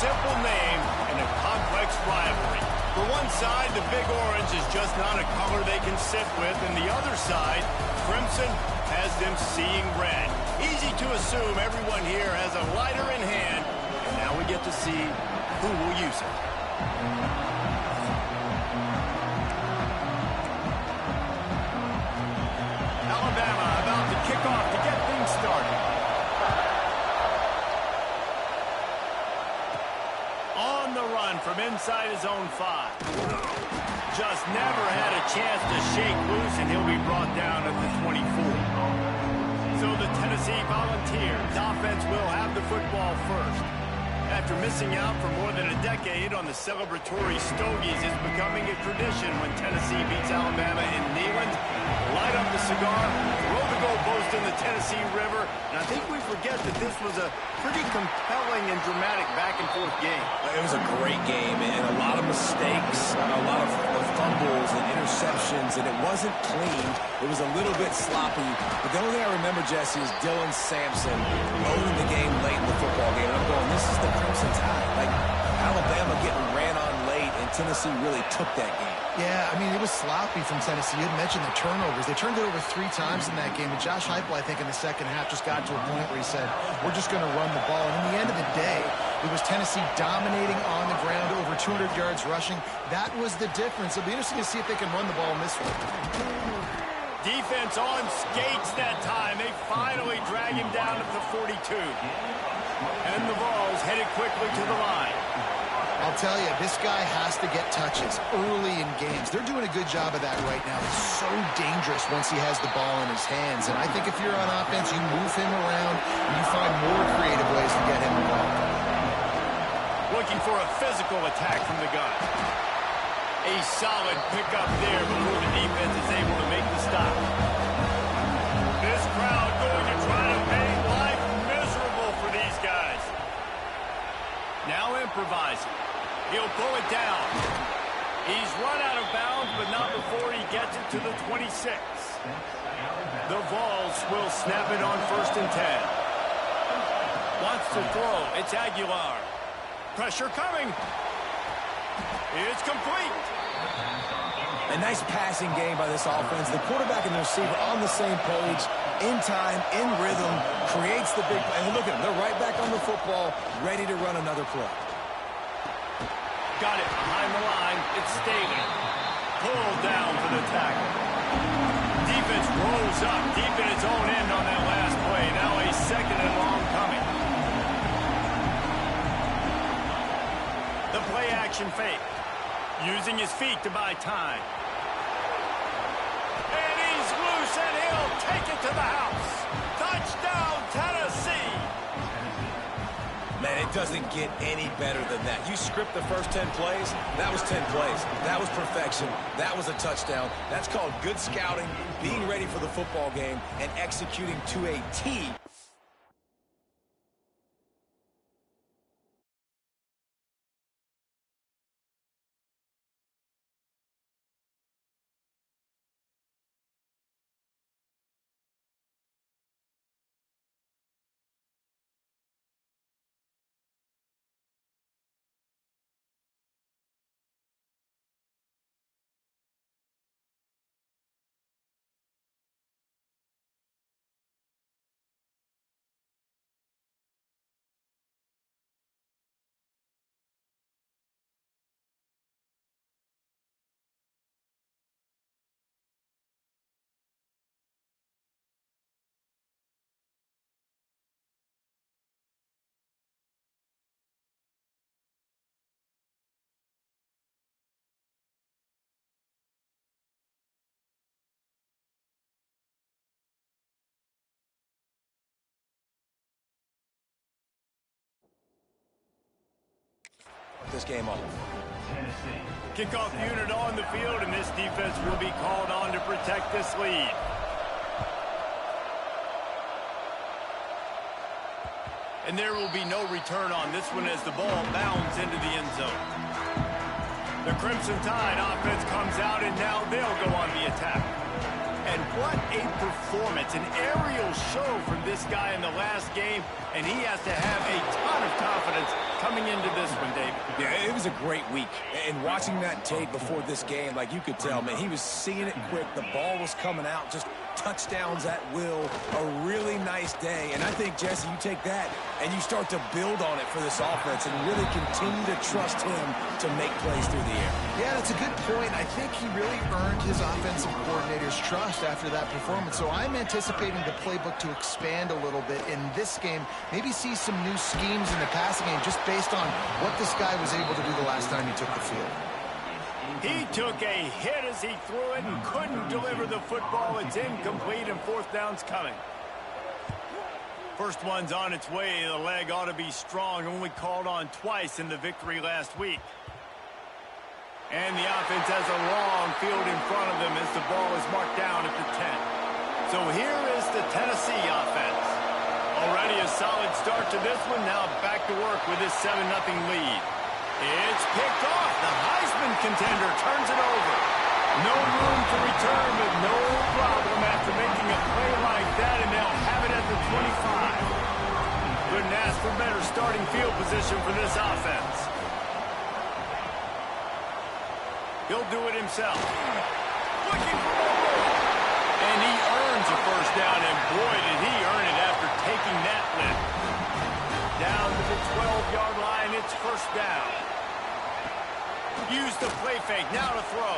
simple name and a complex rivalry. For one side, the Big Orange is just not a color they can sit with, and the other side, Crimson, has them seeing red. Easy to assume everyone here has a lighter in hand, and now we get to see who will use it. Alabama about to kick off to get things started. On the run from inside his own 5. Just never had a chance to shake loose, and he'll be brought down at the 24. So the Tennessee Volunteers offense will have the football first. After missing out for more than a decade on the celebratory Stogies, it's becoming a tradition when Tennessee beats Alabama in Neyland. Light up the cigar, throw the goalpost in the Tennessee River, and I think we forget that this was a pretty compelling and dramatic back-and-forth game. It was a great game, and a lot of mistakes, a lot of fumbles and interceptions, and it wasn't clean. It was a little bit sloppy. But the only thing I remember, Jesse, is Dylan Sampson owning the game late in the football game. And I'm going, this is the Crimson Tide. Like, Alabama getting ran on late, and Tennessee really took that game. Yeah, I mean, it was sloppy from Tennessee. You had mentioned the turnovers. They turned it over 3 times in that game. And Josh Heupel, I think, in the second half just got to a point where he said, we're just going to run the ball. And in the end of the day, it was Tennessee dominating on the ground, over 200 yards rushing. That was the difference. It'll be interesting to see if they can run the ball in this one. Defense on skates that time. They finally drag him down to the 42. And the Vols headed quickly to the line. I'll tell you, this guy has to get touches early in games. They're doing a good job of that right now. It's so dangerous once he has the ball in his hands. And I think if you're on offense, you move him around and you find more creative ways to get him involved. Looking for a physical attack from the gun. A solid pickup there before the defense is able to make the stop. This crowd going to try to make life miserable for these guys. Now improvising. He'll pull it down. He's run out of bounds, but not before he gets it to the 26. The Vols will snap it on 1st and 10. Wants to throw. It's Aguilar. Pressure coming. It's complete. A nice passing game by this offense. The quarterback and the receiver on the same page, in time, in rhythm, creates the big play. And look at them. They're right back on the football, ready to run another play. Got it behind the line. It's Staley. Pulled down for the tackle. Defense rolls up deep in its own end on that last play. Now a 2nd and long coming. The play action fake. Using his feet to buy time. And he's loose, and he'll take it to the house. Touchdown, Tennessee. Man, it doesn't get any better than that. You script the first 10 plays, that was 10 plays. That was perfection. That was a touchdown. That's called good scouting, being ready for the football game, and executing to a T. This game off. Kickoff unit on the field, and this defense will be called on to protect this lead. And there will be no return on this one as the ball bounds into the end zone. The Crimson Tide offense comes out, and now they'll go on the attack. And what a performance, an aerial show from this guy in the last game, and he has to have a ton of confidence coming into this one, David. Yeah, it was a great week. And watching that tape before this game, like you could tell, man, he was seeing it quick. The ball was coming out, just touchdowns at will. A really nice day. And I think, Jesse, you take that and you start to build on it for this offense and really continue to trust him to make plays through the air. Yeah, that's a good point. I think he really earned his offensive coordinator's trust after that performance. So I'm anticipating the playbook to expand a little bit in this game. Maybe see some new schemes in the passing game just based on what this guy was able to do the last time he took the field. He took a hit as he threw it and couldn't deliver the football. It's incomplete and fourth down's coming. First one's on its way. The leg ought to be strong. Only called on twice in the victory last week. And the offense has a long field in front of them as the ball is marked down at the 10. So here is the Tennessee offense. Already a solid start to this one. Now back to work with this 7-0 lead. It's picked off. The Heisman contender turns it over. No room to return, but no problem after making a play like that, and they'll have it at the 25. Couldn't ask for better starting field position for this offense. He'll do it himself. Looking for more. And he earns a first down, and boy, did he earn it after taking that lift. Down to the 12-yard line, it's first down. Use the play fake, now to throw.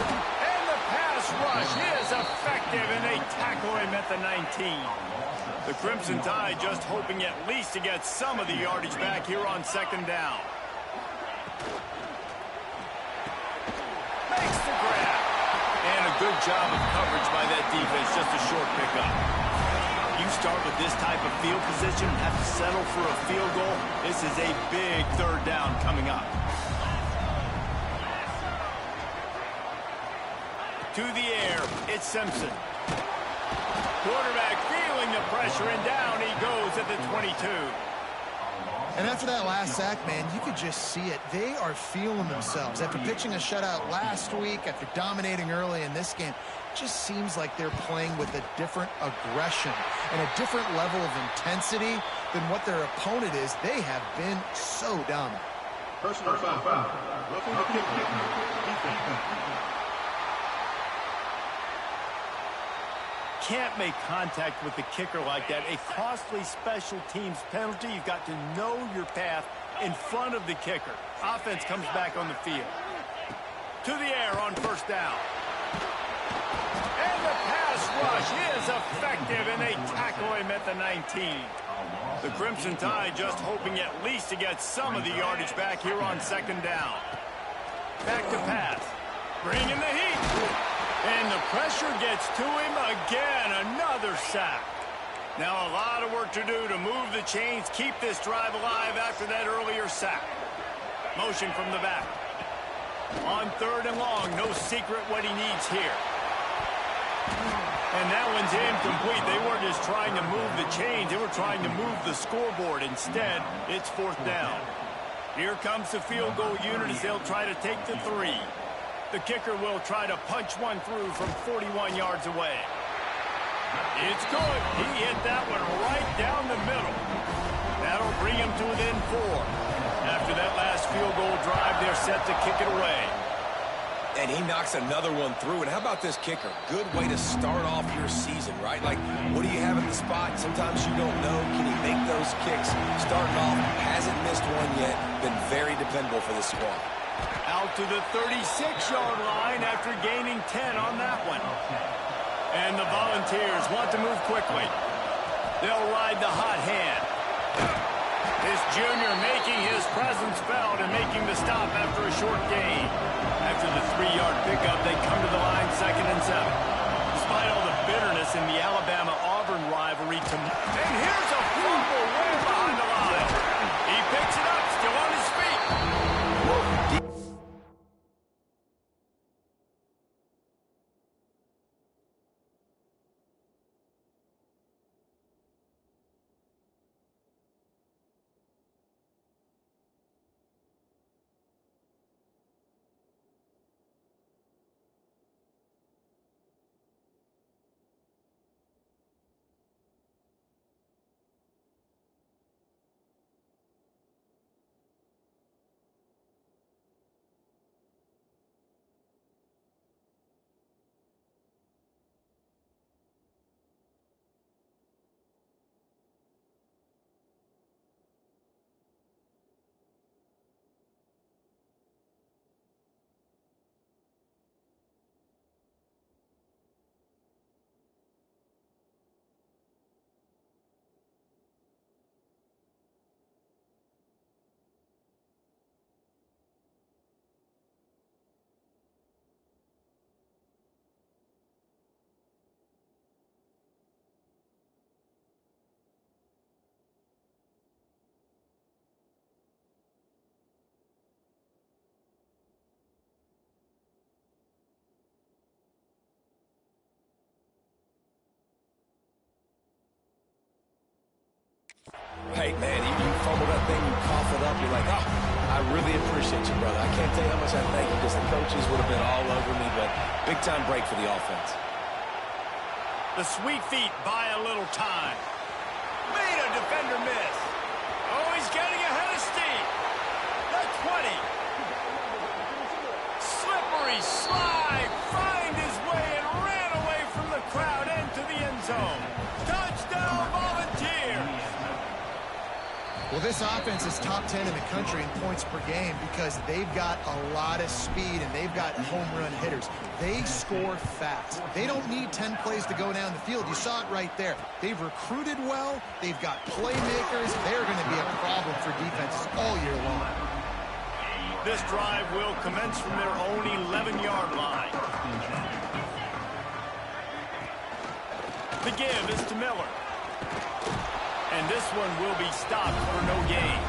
And the pass rush is effective, and they tackle him at the 19. The Crimson Tide just hoping at least to get some of the yardage back here on second down. Makes the grab. And a good job of coverage by that defense, just a short pickup. You start with this type of field position, have to settle for a field goal. This is a big third down coming up. To the air, it's Simpson. Quarterback feeling the pressure, and down he goes at the 22. And after that last sack, man, you could just see it. They are feeling themselves. After pitching a shutout last week, after dominating early in this game, it just seems like they're playing with a different aggression and a different level of intensity than what their opponent is. They have been so dominant. Personal foul. Roughing the kick. Can't make contact with the kicker like that. A costly special teams penalty. You've got to know your path in front of the kicker. Offense comes back on the field. To the air on first down. And the pass rush is effective, and they tackle him at the 19. The Crimson Tide just hoping at least to get some of the yardage back here on second down. Back to pass. Bringing the heat. And the pressure gets to him again. Another sack. Now a lot of work to do to move the chains, keep this drive alive after that earlier sack. Motion from the back. On third and long, no secret what he needs here. And that one's incomplete. They weren't just trying to move the chains. They were trying to move the scoreboard. Instead, it's fourth down. Here comes the field goal unit as they'll try to take the 3. The kicker will try to punch one through from 41 yards away. It's good. He hit that one right down the middle. That'll bring him to within 4. After that last field goal drive, they're set to kick it away. And he knocks another one through. And how about this kicker? Good way to start off your season, right? Like, what do you have at the spot? Sometimes you don't know. Can he make those kicks? Starting off, hasn't missed one yet. Been very dependable for this squad. Out to the 36-yard line after gaining 10 on that one. And the Volunteers want to move quickly. They'll ride the hot hand. This junior making his presence felt and making the stop after a short gain. After the 3-yard pickup, they come to the line 2nd and 7. Despite all the bitterness in the Alabama-Auburn rivalry, and here's a fumble way behind the line. He picks it up, still on his feet. fumble that thing, you cough it up, you're like, oh, I really appreciate you, brother. I can't tell you how much I thank you because the coaches would have been all over me, but big-time break for the offense. The sweet feet buy a little time. Made a defender miss. Oh, he's getting ahead of steam. The 20. Slippery slide. Find his way and ran away from the crowd into the end zone. Touchdown, Volunteers. Well, this offense is top 10 in the country in points per game because they've got a lot of speed and they've got home run hitters. They score fast. They don't need 10 plays to go down the field. You saw it right there. They've recruited well. They've got playmakers. They're going to be a problem for defenses all year long. This drive will commence from their own 11-yard line. The give is to Miller. And this one will be stopped for no gain.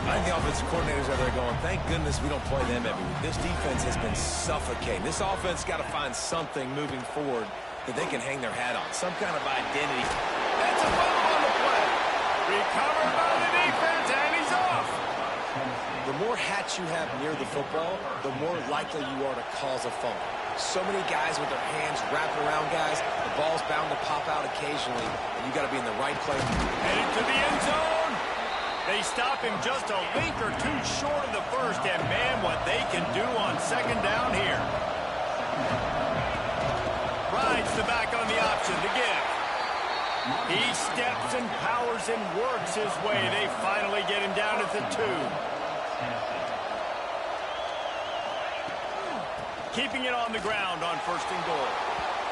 I think the offensive coordinators are there going, thank goodness we don't play them every week. This defense has been suffocating. This offense got to find something moving forward that they can hang their hat on, some kind of identity. That's a fumble on the play. Recovered by the defense, and he's off. The more hats you have near the football, the more likely you are to cause a fumble. So many guys with their hands wrapping around guys, the ball's bound to pop out occasionally, and you got to be in the right place. Headed to the end zone. They stop him just a link or two short of the first, and man, what they can do on second down here. Rides the back on the option to give. He steps and powers and works his way. They finally get him down at the 2. Keeping it on the ground on first and goal.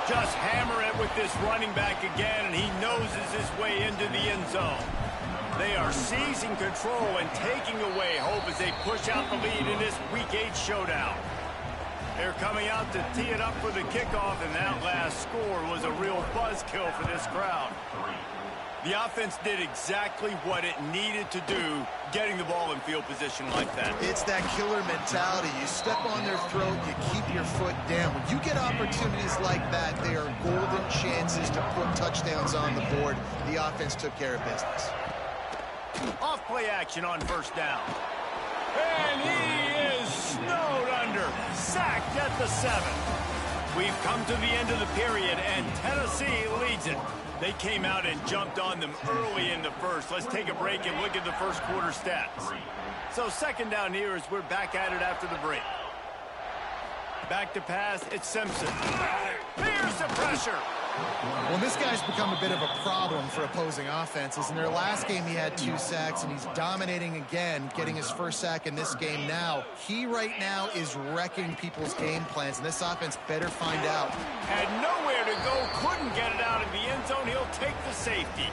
Just hammer it with this running back again, and he noses his way into the end zone. They are seizing control and taking away hope as they push out the lead in this Week 8 showdown. They're coming out to tee it up for the kickoff, and that last score was a real buzzkill for this crowd. The offense did exactly what it needed to do, getting the ball in field position like that. It's that killer mentality. You step on their throat, you keep your foot down. When you get opportunities like that, they are golden chances to put touchdowns on the board. The offense took care of business. Off play action on first down. And he is snowed under, sacked at the 7. We've come to the end of the period, and Tennessee leads it. They came out and jumped on them early in the first. Let's take a break and look at the first quarter stats. So second down here as we're back at it after the break. Back to pass, it's Simpson. Here's the pressure. Well, this guy's become a bit of a problem for opposing offenses. In their last game, he had 2 sacks, and he's dominating again, getting his first sack in this game now. He right now is wrecking people's game plans, and this offense better find out. Had nowhere to go, couldn't get it out of the end zone. He'll take the safety.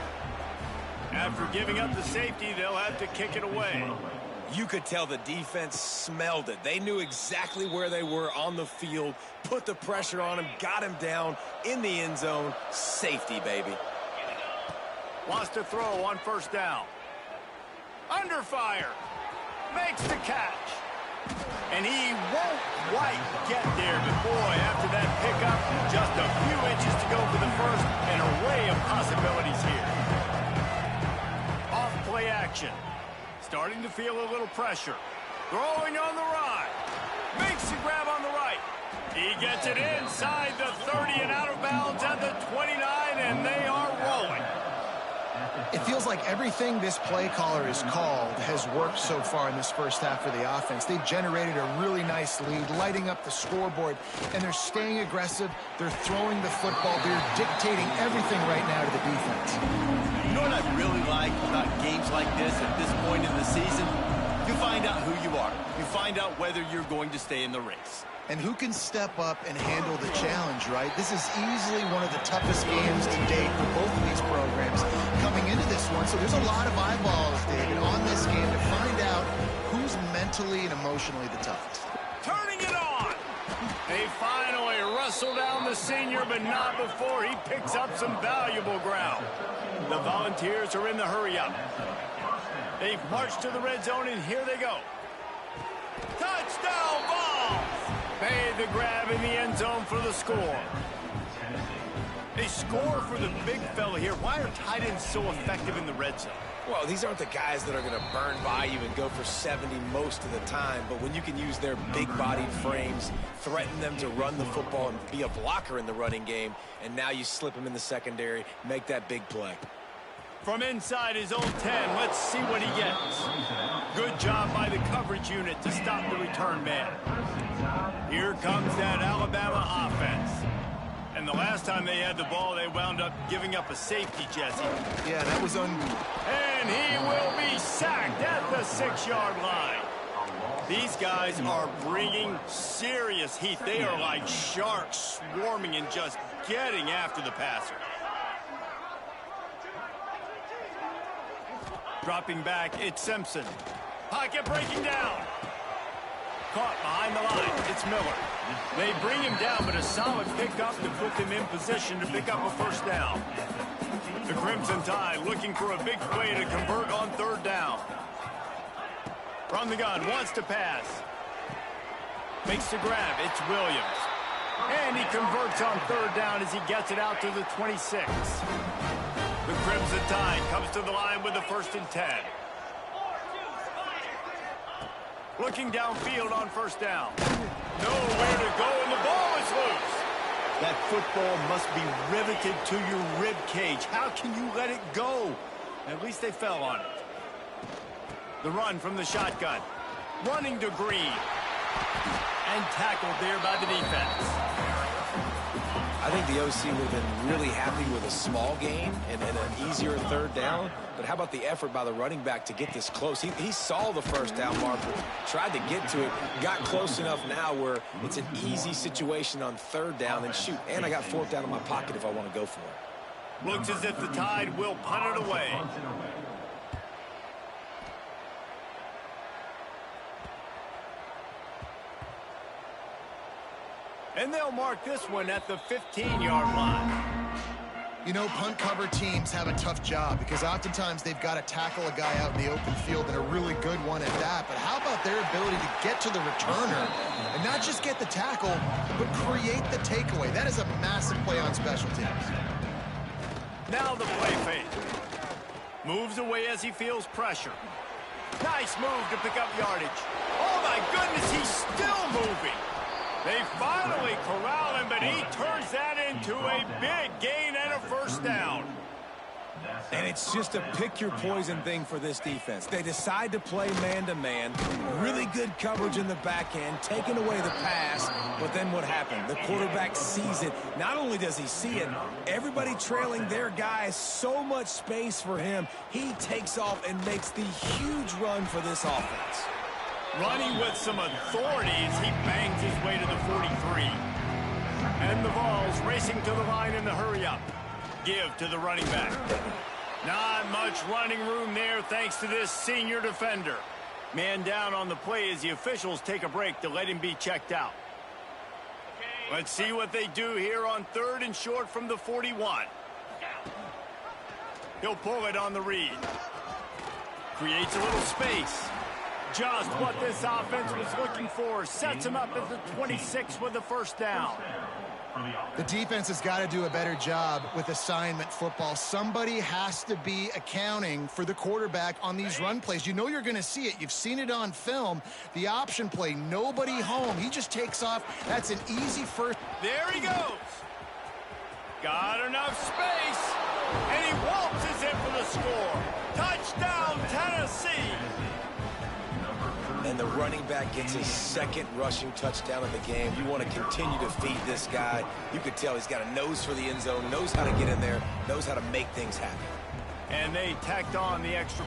After giving up the safety, they'll have to kick it away. You could tell the defense smelled it. They knew exactly where they were on the field, put the pressure on him, got him down in the end zone. Safety, baby. Wants to throw on first down. Under fire. Makes the catch. And he won't quite get there, but boy, after that pickup, just a few inches to go for the first. An array of possibilities here. Off play action. Starting to feel a little pressure. Throwing on the right. Makes the grab on the right. He gets it inside the 30 and out of bounds at the 29, and they are rolling. It feels like everything this play caller has called has worked so far in this first half for the offense. They've generated a really nice lead, lighting up the scoreboard, and they're staying aggressive. They're throwing the football. They're dictating everything right now to the defense. You know what I really like about games like this at this point in the season? You find out who you are. You find out whether you're going to stay in the race. And who can step up and handle the challenge, right? This is easily one of the toughest games to date for both of these programs coming into this one. So there's a lot of eyeballs, David, on this game to find out who's mentally and emotionally the toughest. Turning it on. They finally wrestle down the senior, but not before he picks up some valuable ground. The Volunteers are in the hurry-up. They've marched to the red zone, and here they go. Touchdown ball! Made the grab in the end zone for the score. They score for the big fella here. Why are tight ends so effective in the red zone? Well, these aren't the guys that are going to burn by you and go for 70 most of the time, but when you can use their big-bodied frames, threaten them to run the football and be a blocker in the running game, and now you slip them in the secondary, make that big play. From inside his own 10, let's see what he gets. Good job by the coverage unit to stop the return man. Here comes that Alabama offense. And the last time they had the ball, they wound up giving up a safety, Jesse. Yeah, that was And he will be sacked at the 6-yard line. These guys are bringing serious heat. They are like sharks swarming and just getting after the passer. Dropping back, it's Simpson. Pocket breaking down. Caught behind the line, it's Miller. They bring him down, but a solid pickup to put them in position to pick up a first down. The Crimson Tide looking for a big play to convert on 3rd down. From the gun, wants to pass. Makes the grab, it's Williams. And he converts on 3rd down as he gets it out to the 26. The Crimson Tide comes to the line with the 1st and 10. Looking downfield on 1st down. Nowhere to go, and the ball is loose. That football must be riveted to your rib cage. How can you let it go? At least they fell on it. The run from the shotgun. Running to Green. And tackled there by the defense. I think the OC would have been really happy with a small gain and an easier 3rd down. But how about the effort by the running back to get this close? He saw the 1st down marker, tried to get to it, got close enough now where it's an easy situation on 3rd down. And shoot, and I got 4th down in my pocket if I want to go for it. Looks as if the Tide will punt it away. And they'll mark this one at the 15-yard line. You know, punt cover teams have a tough job because oftentimes they've got to tackle a guy out in the open field, and a really good one at that. But how about their ability to get to the returner and not just get the tackle, but create the takeaway? That is a massive play on special teams. Now the play fake. Moves away as he feels pressure. Nice move to pick up yardage. Oh, my goodness, he's still moving. They finally corral him, but he turns that into a big gain and a 1st down. And it's just a pick-your-poison thing for this defense. They decide to play man-to-man, really good coverage in the back end, taking away the pass, but then what happened? The quarterback sees it. Not only does he see it, everybody trailing their guy, so much space for him. He takes off and makes the huge run for this offense. Running with some authority as he bangs his way to the 43. And the Vols racing to the line in the hurry-up. Give to the running back. Not much running room there thanks to this senior defender. Man down on the play as the officials take a break to let him be checked out. Let's see what they do here on 3rd and short from the 41. He'll pull it on the read. Creates a little space. Just what this offense was looking for. Sets him up at the 26 with the 1st down. The defense has got to do a better job with assignment football. Somebody has to be accounting for the quarterback on these run plays. You know you're going to see it. You've seen it on film. The option play, nobody home. He just takes off. That's an easy first. There he goes. Got enough space. And he waltzes in for the score. Touchdown, Tennessee. And the running back gets his 2nd rushing touchdown of the game. You want to continue to feed this guy. You could tell he's got a nose for the end zone, knows how to get in there, knows how to make things happen. And they tacked on the extra.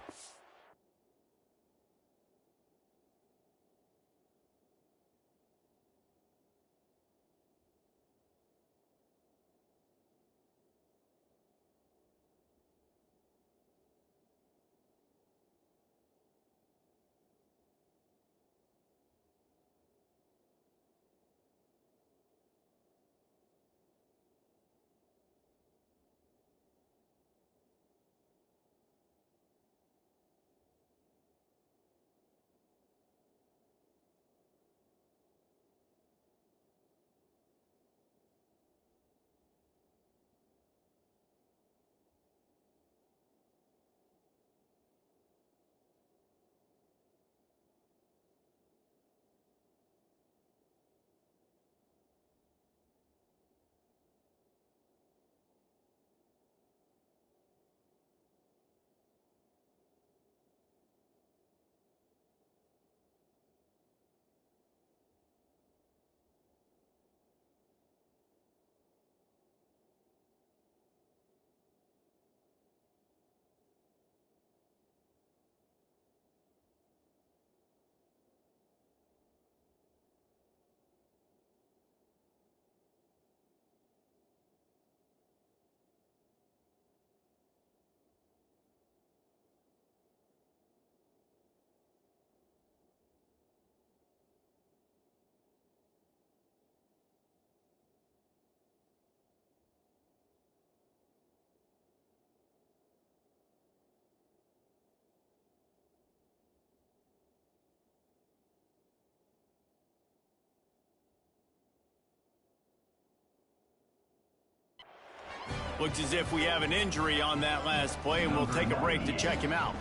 Looks as if we have an injury on that last play, and we'll take a break to check him out.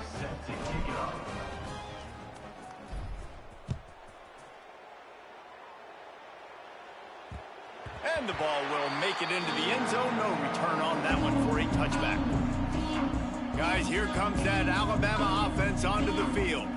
And the ball will make it into the end zone. No return on that one for a touchback. Guys, here comes that Alabama offense onto the field.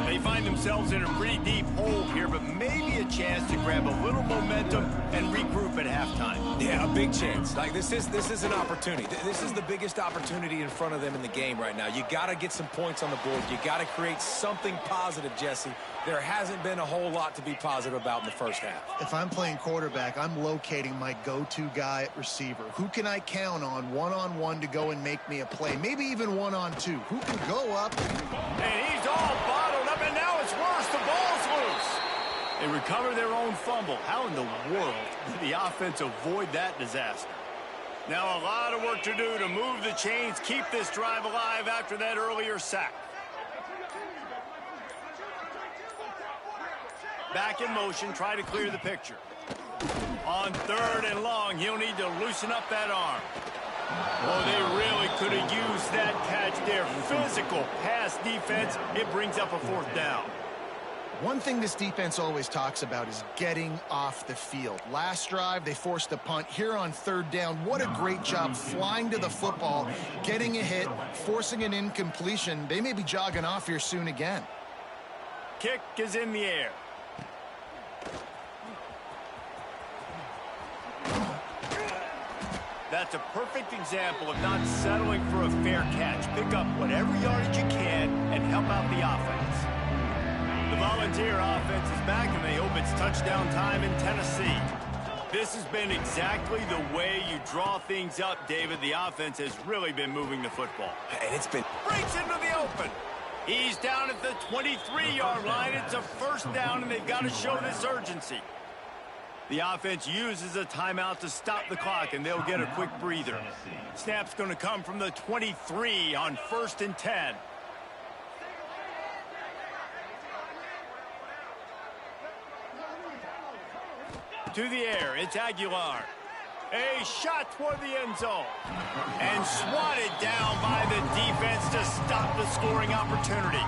They find themselves in a pretty deep hole here, but maybe a chance to grab a little momentum and regroup at halftime. Yeah, a big chance. Like this is an opportunity. This is the biggest opportunity in front of them in the game right now. You got to get some points on the board. You got to create something positive, Jesse. There hasn't been a whole lot to be positive about in the first half. If I'm playing quarterback, I'm locating my go-to guy at receiver. Who can I count on one-on-one to go and make me a play? Maybe even one-on-two. Who can go up? And he's all bottled up, and now it's worse. The ball's loose. They recover their own fumble. How in the world did the offense avoid that disaster? Now a lot of work to do to move the chains, keep this drive alive after that earlier sack. Back in motion, try to clear the picture. On 3rd and long, he'll need to loosen up that arm. Oh, they really could have used that catch there. Physical pass defense. It brings up a 4th down. One thing this defense always talks about is getting off the field. Last drive, they forced a punt. Here on 3rd down, what a great job flying to the football, getting a hit, forcing an incompletion. They may be jogging off here soon again. Kick is in the air. That's a perfect example of not settling for a fair catch. Pick up whatever yardage you can and help out the offense. The Volunteer offense is back, and they hope it's touchdown time in Tennessee. This has been exactly the way you draw things up, David. The offense has really been moving the football. And it's been... Breaks into the open. He's down at the 23-yard line. It's a 1st down, and they've got to show this urgency. The offense uses a timeout to stop the clock, and they'll get a quick breather. Snap's going to come from the 23 on 1st and 10. To the air, it's Aguilar. A shot toward the end zone. And swatted down by the defense to stop the scoring opportunity.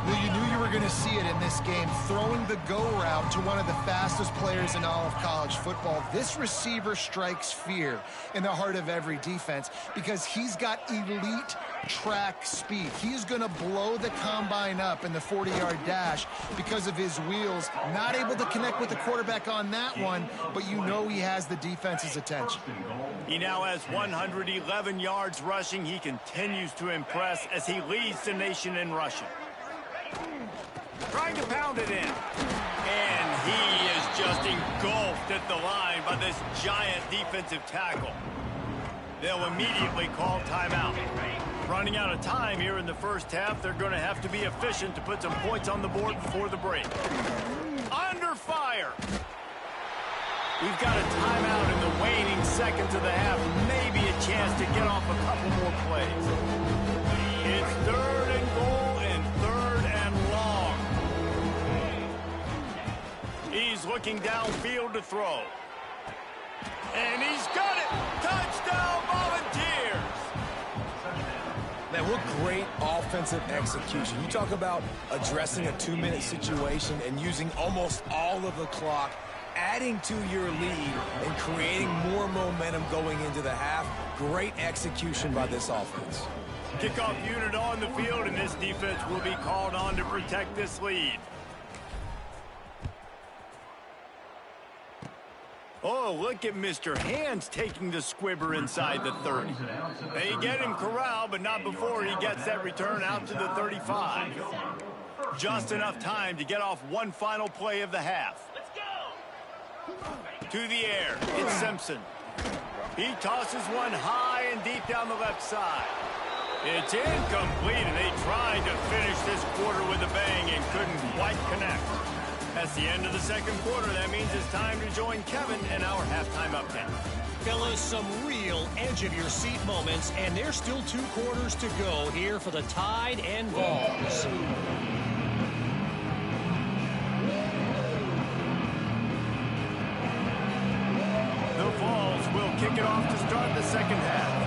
Well, you knew you were going to see it in this game, throwing the go route to one of the fastest players in all of college football. This receiver strikes fear in the heart of every defense because he's got elite track speed. He's going to blow the combine up in the 40-yard dash because of his wheels. Not able to connect with the quarterback on that one, but you know he has the defense's attention. He now has 111 yards rushing. He continues to impress as he leads the nation in rushing. Trying to pound it in. And he is just engulfed at the line by this giant defensive tackle. They'll immediately call timeout. Running out of time here in the first half, they're going to have to be efficient to put some points on the board before the break. Under fire. We've got a timeout in the waning seconds of the half. Maybe a chance to get off a couple more plays. It's 3rd and goal and 3rd and long. He's looking downfield to throw. And he's got it. Touchdown, Volunteers. Man, what great offensive execution. You talk about addressing a 2-minute situation and using almost all of the clock, adding to your lead and creating more momentum going into the half. Great execution by this offense. Kickoff unit on the field, and this defense will be called on to protect this lead. Oh, look at Mr. Hands taking the squibber inside the 30. They get him corralled, but not before he gets that return out to the 35. Just enough time to get off one final play of the half. To the air, it's Simpson. He tosses one high and deep down the left side. It's incomplete, and they tried to finish this quarter with a bang and couldn't quite connect. That's the end of the second quarter. That means it's time to join Kevin in our halftime update. Fellas, some real edge-of-your-seat moments, and there's still 2 quarters to go here for the Tide and Vols. The Vols will kick kick it off to start the second half.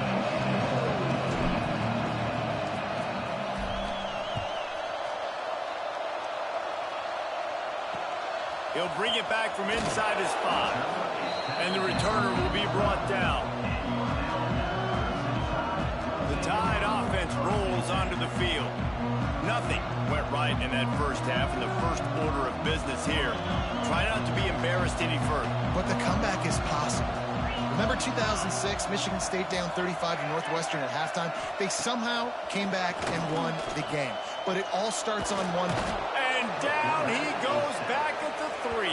He'll bring it back from inside his 5. And the returner will be brought down. The Tide offense rolls onto the field. Nothing went right in that first half in the first order of business here. Try not to be embarrassed any further. But the comeback is possible. Remember 2006, Michigan State down 35 to Northwestern at halftime? They somehow came back and won the game. But it all starts on one. And down he goes back at the 3.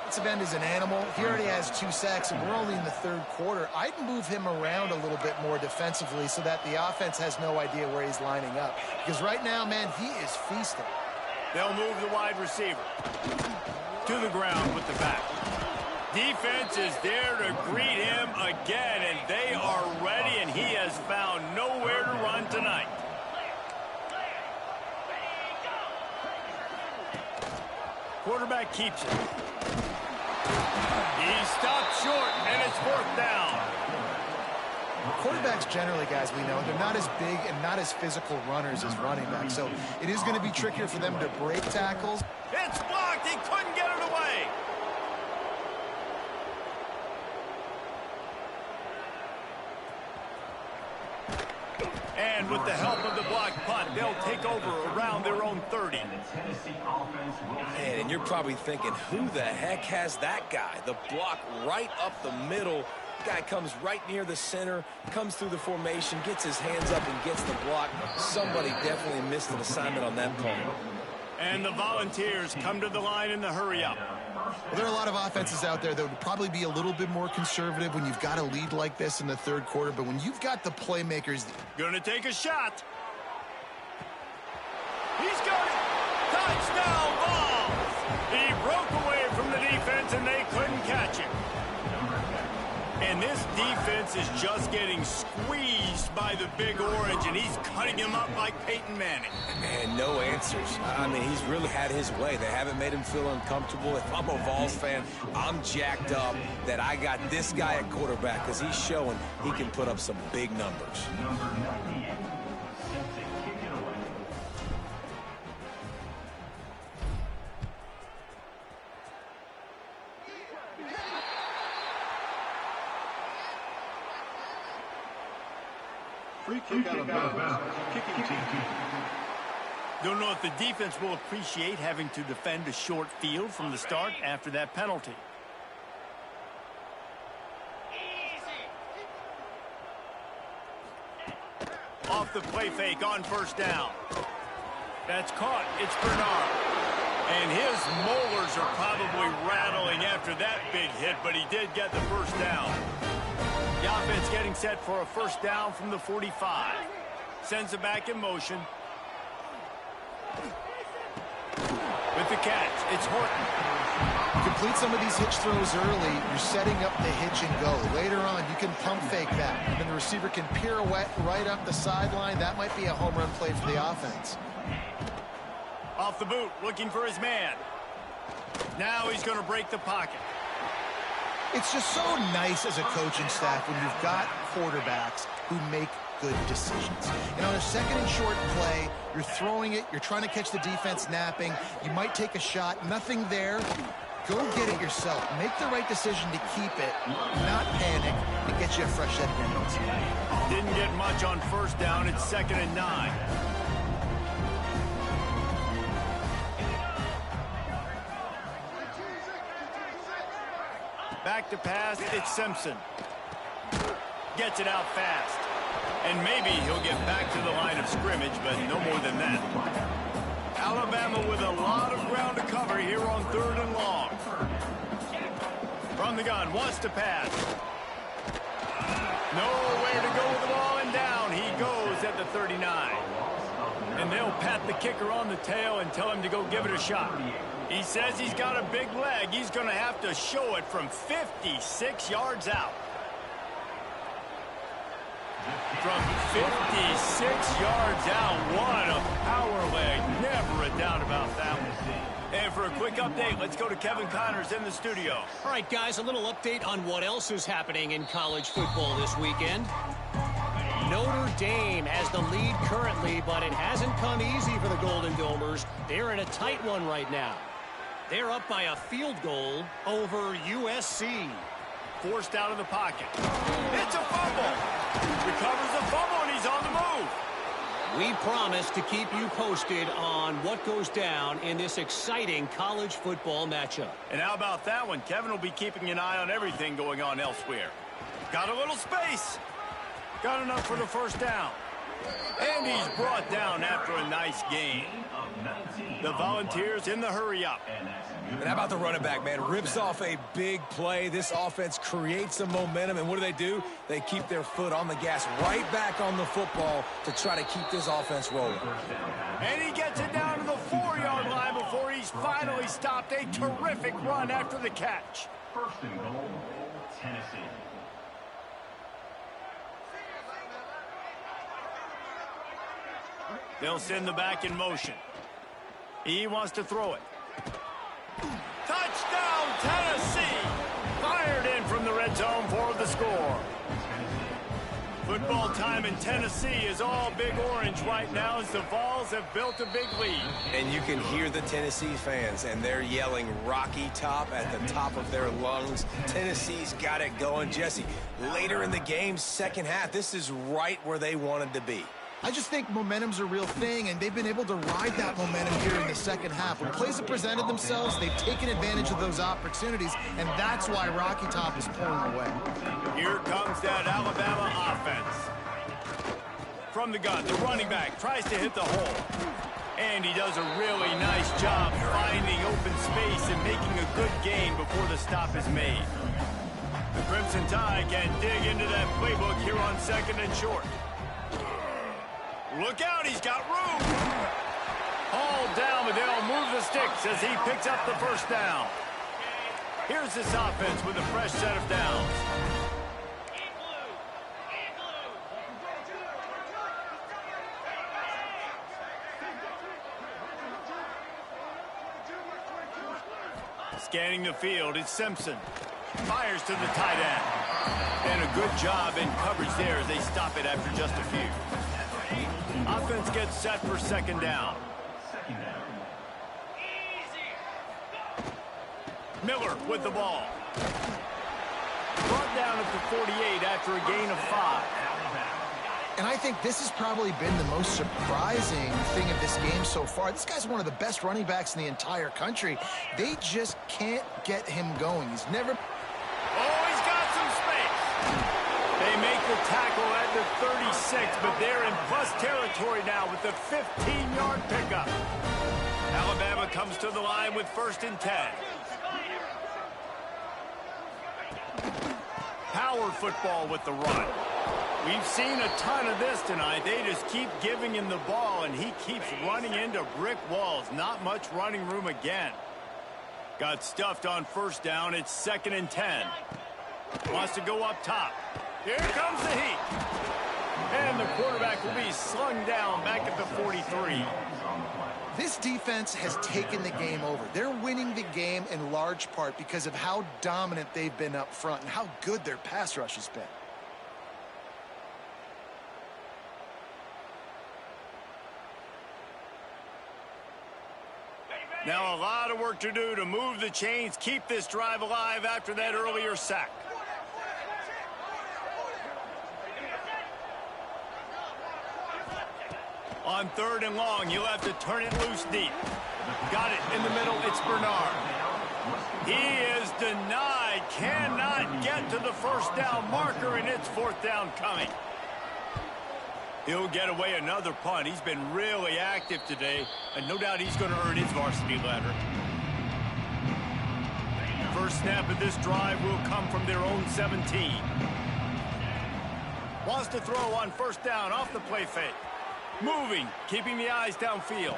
Defensive end is an animal. He already has 2 sacks, and we're only in the third quarter. I'd move him around a little bit more defensively so that the offense has no idea where he's lining up. Because right now, man, he is feasting. They'll move the wide receiver to the ground with the back. Defense is there to greet him again, and they are ready, and he has found nowhere to run tonight. Quarterback keeps it. He stopped short, and it's 4th down. Quarterbacks generally, guys, we know, they're not as big and not as physical runners as running backs. So it is going to be trickier for them to break tackles. It's blocked. He couldn't get it away. And with the help of the block punt, they'll take over around their own 30. Man, and you're probably thinking, who the heck has that guy? The block right up the middle. Guy comes right near the center, comes through the formation, gets his hands up and gets the block. Somebody definitely missed an assignment on that play. And the Volunteers come to the line in the hurry-up. Well, there are a lot of offenses out there that would probably be a little bit more conservative when you've got a lead like this in the third quarter, but when you've got the playmakers... Gonna take a shot. He's got it. Touchdown, Vols. He broke away from the defense, and they couldn't catch him. And this defense is just getting squeezed by the Big Orange, and he's cutting him up like Peyton Manning. And no answers. I mean, he's really had his way. They haven't made him feel uncomfortable. If I'm a Vols fan, I'm jacked up that I got this guy at quarterback because he's showing he can put up some big numbers. Free kick out of bounds. Kicking team. Don't know if the defense will appreciate having to defend a short field from the start after that penalty. Off the play fake on first down. That's caught. It's Bernard. And his molars are probably rattling after that big hit, but he did get the first down. The offense getting set for a first down from the 45. Sends it back in motion. With the catch, it's Horton. Complete some of these hitch throws early. You're setting up the hitch and go. Later on, you can pump fake that. And then the receiver can pirouette right up the sideline. That might be a home run play for the offense. Off the boot, looking for his man. Now he's going to break the pocket. It's just so nice as a coaching staff when you've got quarterbacks who make good decisions. And on a second and short play, you're throwing it, you're trying to catch the defense napping, you might take a shot, nothing there. Go get it yourself. Make the right decision to keep it, not panic, and get you a fresh set of hands. Didn't get much on first down. It's 2nd and 9. Back to pass, it's Simpson. Gets it out fast. And maybe he'll get back to the line of scrimmage, but no more than that. Alabama with a lot of ground to cover here on 3rd and long. From the gun, wants to pass. Nowhere to go with the ball, and down he goes at the 39. And they'll pat the kicker on the tail and tell him to go give it a shot. He says he's got a big leg. He's going to have to show it from 56 yards out. From 56 yards out, what a power leg. Never a doubt about that one. And for a quick update, let's go to Kevin Connors in the studio. All right, guys, a little update on what else is happening in college football this weekend. Notre Dame has the lead currently, but it hasn't come easy for the Golden Domers. They're in a tight one right now. They're up by a field goal over USC. Forced out of the pocket. It's a fumble. Recovers the fumble, and he's on the move. We promise to keep you posted on what goes down in this exciting college football matchup. And how about that one? Kevin will be keeping an eye on everything going on elsewhere. Got a little space. Got enough for the first down. And he's brought down after a nice gain. The Volunteers in the hurry-up. And how about the running back, man? Rips off a big play. This offense creates some momentum, and what do? They keep their foot on the gas, right back on the football to try to keep this offense rolling. And he gets it down to the 4-yard line before he's finally stopped. A terrific run after the catch. First and goal, Tennessee. They'll send the back in motion. He wants to throw it. Touchdown, Tennessee! Fired in from the red zone for the score. Football time in Tennessee is all big orange right now as the Vols have built a big lead. And you can hear the Tennessee fans, and they're yelling Rocky Top at the top of their lungs. Tennessee's got it going. Jesse, later in the game, second half, this is right where they wanted to be. I just think momentum's a real thing, and they've been able to ride that momentum here in the second half. When plays have presented themselves, they've taken advantage of those opportunities, and that's why Rocky Top is pouring away. Here comes that Alabama offense. From the gun, the running back tries to hit the hole. And he does a really nice job finding open space and making a good gain before the stop is made. The Crimson Tide can dig into that playbook here on second and short. Look out, he's got room. Hauled down, but they'll move the sticks as he picks up the first down. Here's this offense with a fresh set of downs. Scanning the field, it's Simpson. Fires to the tight end. And a good job in coverage there as they stop it after just a few. Offense gets set for second down. Miller with the ball. Brought down at the 48 after a gain of 5. And I think this has probably been the most surprising thing of this game so far. This guy's one of the best running backs in the entire country. They just can't get him going. He's never... Oh, he's got some space. They make the tackle at the 36, but they're in plus territory now with the 15-yard pickup. Alabama comes to the line with first and 10. Power football with the run. We've seen a ton of this tonight. They just keep giving him the ball, and he keeps running into brick walls. Not much running room again. Got stuffed on first down. It's second and 10. Wants to go up top. Here comes the heat. And the quarterback will be slung down back at the 43. This defense has taken the game over. They're winning the game in large part because of how dominant they've been up front and how good their pass rush has been. Now a lot of work to do to move the chains, keep this drive alive after that earlier sack. On third and long, you'll have to turn it loose deep. Got it in the middle, it's Bernard. He is denied, cannot get to the first down marker, and it's fourth down coming. He'll get away another punt. He's been really active today, and no doubt he's going to earn his varsity letter. First snap of this drive will come from their own 17. Wants to throw on first down off the play fake. Moving, keeping the eyes downfield.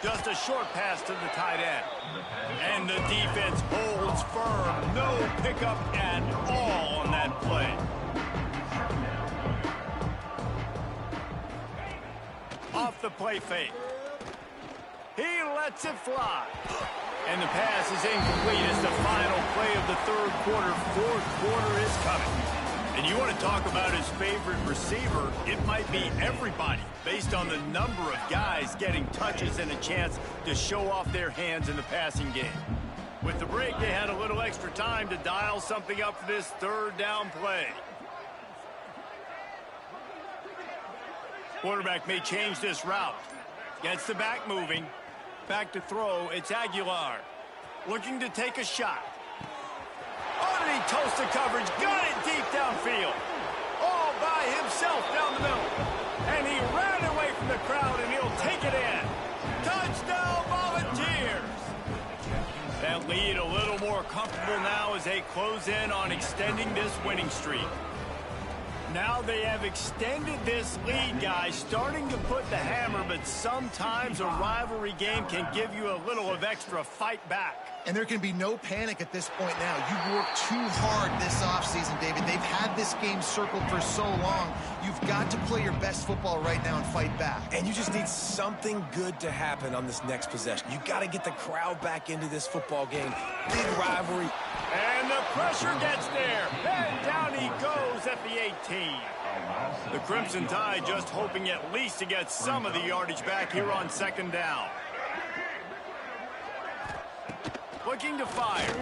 Just a short pass to the tight end. And the defense holds firm. No pickup at all on that play. Off the play fake. He lets it fly. And the pass is incomplete as the final play of the third quarter. Fourth quarter is coming. And you want to talk about his favorite receiver, it might be everybody, based on the number of guys getting touches and a chance to show off their hands in the passing game. With the break, they had a little extra time to dial something up for this third down play. Quarterback may change this route. Gets the back moving. Back to throw. It's Aguilar. Looking to take a shot. Oh, and he toasts the coverage. Got it deep downfield. All by himself down the middle. And he ran away from the crowd, and he'll take it in. Touchdown, Volunteers. That lead a little more comfortable now as they close in on extending this winning streak. Now they have extended this lead, guys, starting to put the hammer, but sometimes a rivalry game can give you a little of extra fight back. And there can be no panic at this point now. You've worked too hard this offseason, David. They've had this game circled for so long. You've got to play your best football right now and fight back. And you just need something good to happen on this next possession. You got to get the crowd back into this football game. Big rivalry. And the pressure gets there. And down he goes at the 18. The Crimson Tide just hoping at least to get some of the yardage back here on second down. Looking to fire.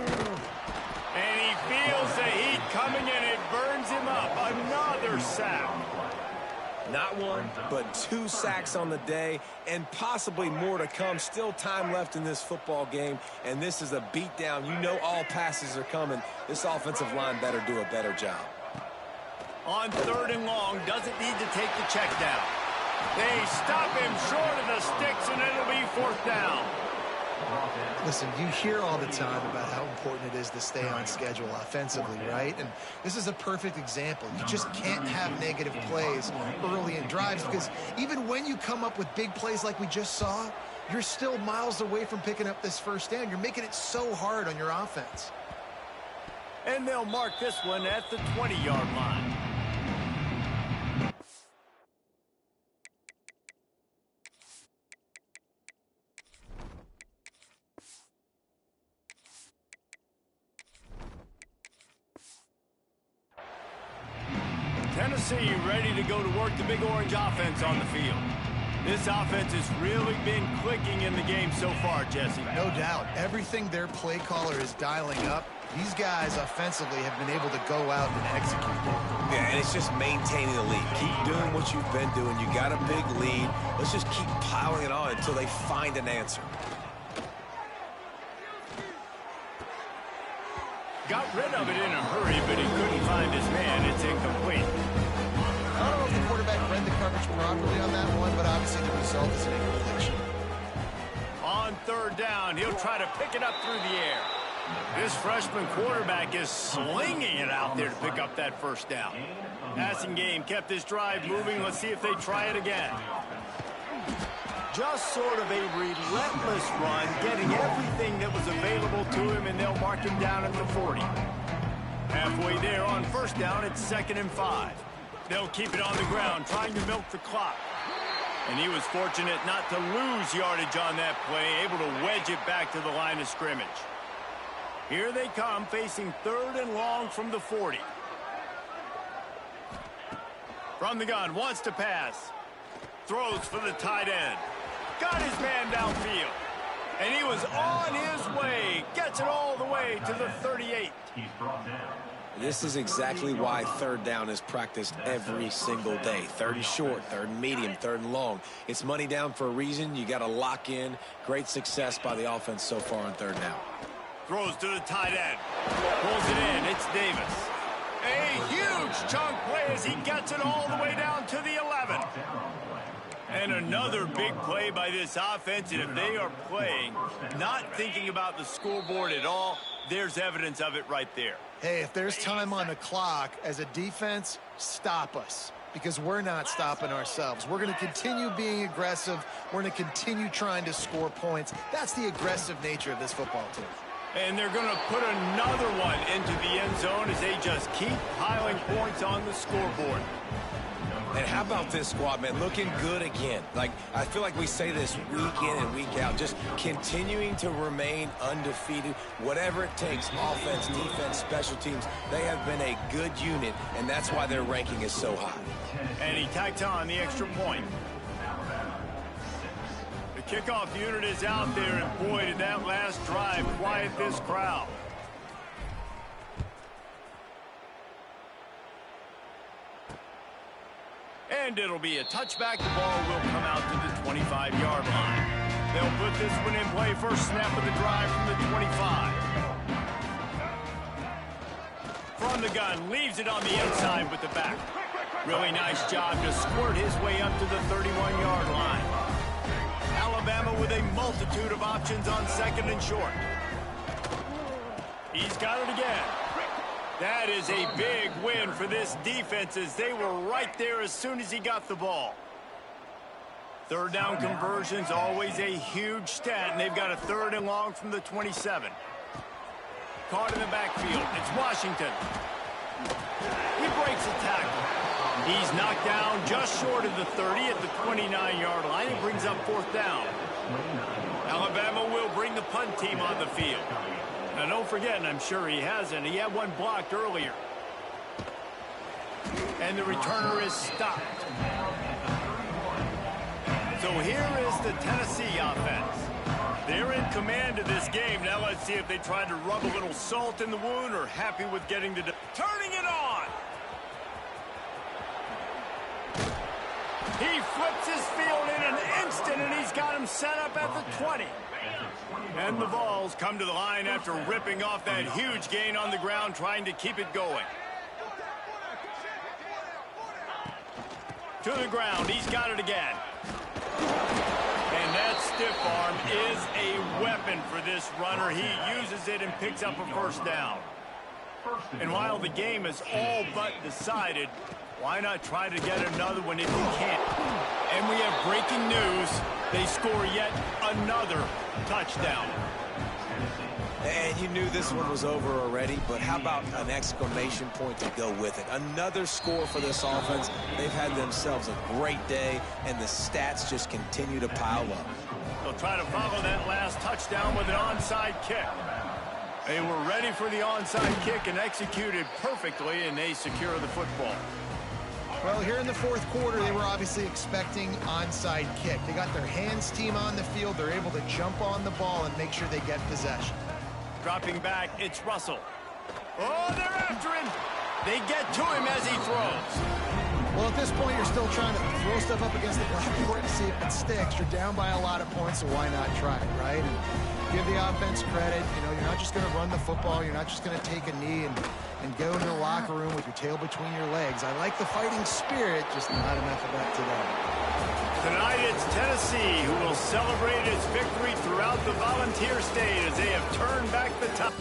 And he feels the heat coming and it burns him up. Another sack. Not one, but 2 sacks on the day, and possibly more to come. Still time left in this football game, and this is a beatdown. You know all passes are coming. This offensive line better do a better job. On third and long, doesn't need to take the check down. They stop him short of the sticks, and it'll be fourth down. Listen, you hear all the time about how important it is to stay on schedule offensively, right? And this is a perfect example. You just can't have negative plays early in drives because even when you come up with big plays like we just saw, you're still miles away from picking up this first down. You're making it so hard on your offense. And they'll mark this one at the 20-yard line. Tennessee ready to go to work the Big Orange offense on the field. This offense has really been clicking in the game so far, Jesse. No doubt. Everything their play caller is dialing up, these guys offensively have been able to go out and execute. Yeah, and it's just maintaining the lead. Keep doing what you've been doing. You got a big lead. Let's just keep piling it on until they find an answer. Got rid of it in a hurry, but he couldn't find his man. It's incomplete. I don't know if the quarterback read the coverage properly on that one, but obviously the result is an incompletion. On third down, he'll try to pick it up through the air. This freshman quarterback is slinging it out there to pick up that first down. Passing game kept this drive moving. Let's see if they try it again. Just sort of a relentless run, getting everything that was available to him, and they'll mark him down at the 40. Halfway there on first down, it's 2nd and 5. They'll keep it on the ground, trying to milk the clock. And he was fortunate not to lose yardage on that play, able to wedge it back to the line of scrimmage. Here they come, facing 3rd and long from the 40. From the gun, wants to pass. Throws for the tight end. Got his man downfield. And he was on his way. Gets it all the way to the 38. This is exactly why third down is practiced every single day. 3rd and short, 3rd and medium, 3rd and long. It's money down for a reason. You got to lock in. Great success by the offense so far on 3rd down. Throws to the tight end. Pulls it in. It's Davis. A huge chunk play as he gets it all the way down to the 11. And another big play by this offense, and if they are playing, not thinking about the scoreboard at all, there's evidence of it right there. Hey, if there's time on the clock, as a defense, stop us. Because we're not stopping ourselves. We're going to continue being aggressive. We're going to continue trying to score points. That's the aggressive nature of this football team. And they're going to put another one into the end zone as they just keep piling points on the scoreboard. And how about this squad, man? Looking good again. Like, I feel like we say this week in and week out, just continuing to remain undefeated. Whatever it takes, offense, defense, special teams, they have been a good unit, and that's why their ranking is so high. And he tacked on the extra point. The kickoff unit is out there, and boy, did that last drive quiet this crowd. And it'll be a touchback. The ball will come out to the 25-yard line. They'll put this one in play. First snap of the drive from the 25. From the gun, leaves it on the inside with the back. Really nice job to squirt his way up to the 31-yard line. Alabama with a multitude of options on second and short. He's got it again. That is a big win for this defense as they were right there as soon as he got the ball. Third down conversions, always a huge stat, and they've got a 3rd and long from the 27. Caught in the backfield. It's Washington. He breaks a tackle. He's knocked down just short of the 30 at the 29-yard line. He brings up 4th down. Alabama will bring the punt team on the field. Now, don't forget, and I'm sure he hasn't, he had one blocked earlier. And the returner is stopped. So here is the Tennessee offense. They're in command of this game. Now let's see if they try to rub a little salt in the wound or happy with getting the... Turning it on! He flips his field in an instant, and he's got him set up at the 20. And the Vols come to the line after ripping off that huge gain on the ground, trying to keep it going. To the ground, he's got it again. And that stiff arm is a weapon for this runner. He uses it and picks up a 1st down. And while the game is all but decided, why not try to get another one if you can? And we have breaking news. They score yet another touchdown. And you knew this one was over already, but how about an exclamation point to go with it? Another score for this offense. They've had themselves a great day, and the stats just continue to pile up. They'll try to follow that last touchdown with an onside kick. They were ready for the onside kick and executed perfectly, and they secure the football. Well, here in the 4th quarter, they were obviously expecting onside kick. They got their hands team on the field. They're able to jump on the ball and make sure they get possession. Dropping back, it's Russell. Oh, they're after him. They get to him as he throws. Well, at this point, you're still trying to throw stuff up against the blackboard to see if it sticks. You're down by a lot of points, so why not try it, right? And give the offense credit. You know, you're not just going to run the football. You're not just going to take a knee and go into the locker room with your tail between your legs. I like the fighting spirit, just not enough of that today. Tonight it's Tennessee who will celebrate its victory throughout the Volunteer State as they have turned back the top.